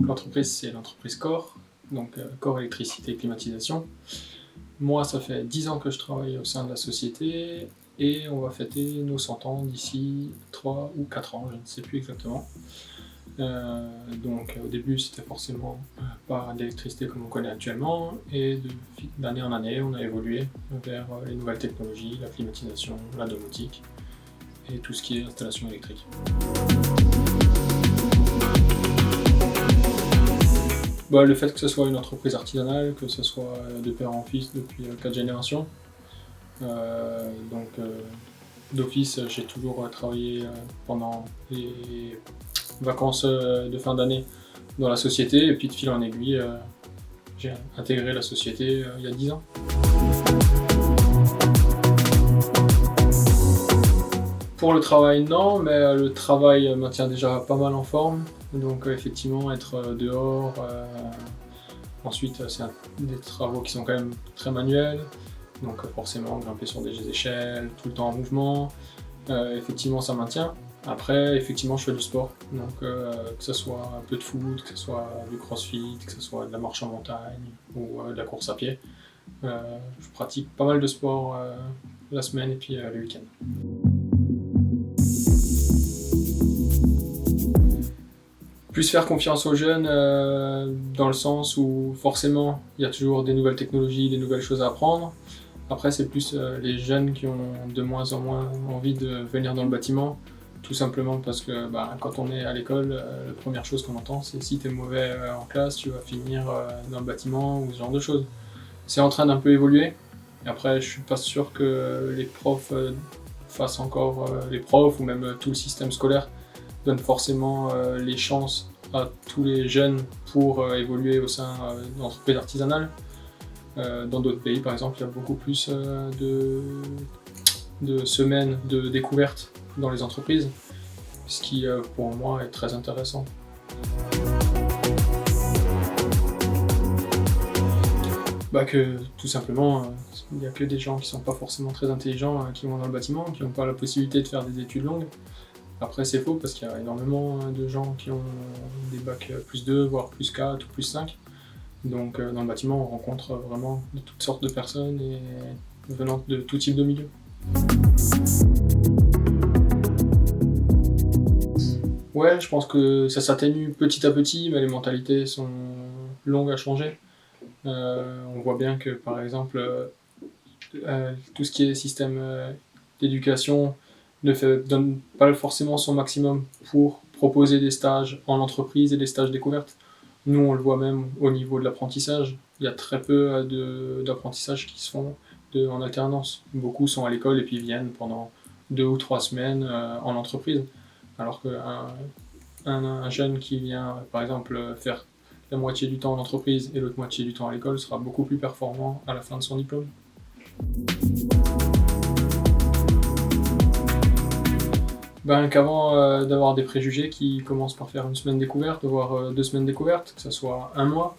l'entreprise, c'est l'entreprise Core, donc Core Électricité et Climatisation. Moi, ça fait 10 ans que je travaille au sein de la société et on va fêter nos 100 ans d'ici 3 ou 4 ans, je ne sais plus exactement. Donc au début, c'était forcément pas d'électricité comme on connaît actuellement, et d'année en année, on a évolué vers les nouvelles technologies, la climatisation, la domotique et tout ce qui est installation électrique. Le fait que ce soit une entreprise artisanale, que ce soit de père en fils depuis 4 générations, d'office, j'ai toujours travaillé pendant les vacances de fin d'année dans la société, et puis de fil en aiguille, j'ai intégré la société il y a 10 ans. Pour le travail, non, mais le travail maintient déjà pas mal en forme, donc effectivement être dehors, ensuite c'est des travaux qui sont quand même très manuels, donc forcément grimper sur des échelles, tout le temps en mouvement, effectivement ça maintient. Après, effectivement, je fais du sport, donc que ce soit un peu de foot, que ce soit du crossfit, que ce soit de la marche en montagne ou de la course à pied. Je pratique pas mal de sport la semaine et puis le week-end. Plus faire confiance aux jeunes dans le sens où forcément il y a toujours des nouvelles technologies, des nouvelles choses à apprendre. Après, c'est plus les jeunes qui ont de moins en moins envie de venir dans le bâtiment. Tout simplement parce que quand on est à l'école, la première chose qu'on entend, c'est si tu es mauvais en classe, tu vas finir dans le bâtiment ou ce genre de choses. C'est en train d'un peu évoluer. Et après, je suis pas sûr que les profs fassent encore, les profs ou même tout le système scolaire donne forcément les chances à tous les jeunes pour évoluer au sein d'entreprises artisanales. Dans d'autres pays, par exemple, il y a beaucoup plus de semaines de découverte dans les entreprises, ce qui pour moi est très intéressant. Que tout simplement, il n'y a que des gens qui ne sont pas forcément très intelligents qui vont dans le bâtiment, qui n'ont pas la possibilité de faire des études longues. Après c'est faux parce qu'il y a énormément de gens qui ont des bacs plus 2, voire plus 4 ou plus 5. Donc dans le bâtiment, on rencontre vraiment de toutes sortes de personnes et venant de tout type de milieu. Ouais, je pense que ça s'atténue petit à petit, mais les mentalités sont longues à changer. On voit bien que par exemple, tout ce qui est système d'éducation donne pas forcément son maximum pour proposer des stages en entreprise et des stages découvertes. Nous, on le voit même au niveau de l'apprentissage. Il y a très peu d'apprentissage qui se font en alternance. Beaucoup sont à l'école et puis viennent pendant 2 ou 3 semaines en entreprise. Alors qu'un jeune qui vient, par exemple, faire la moitié du temps en entreprise et l'autre moitié du temps à l'école sera beaucoup plus performant à la fin de son diplôme. Qu'avant d'avoir des préjugés qui commencent par faire une semaine découverte, voire 2 semaines découvertes, que ce soit un mois.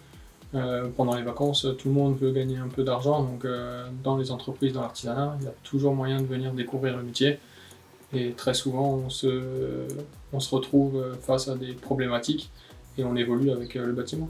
Pendant les vacances, tout le monde veut gagner un peu d'argent, donc dans les entreprises, dans l'artisanat, il y a toujours moyen de venir découvrir le métier. Et très souvent, on se retrouve face à des problématiques et on évolue avec le bâtiment.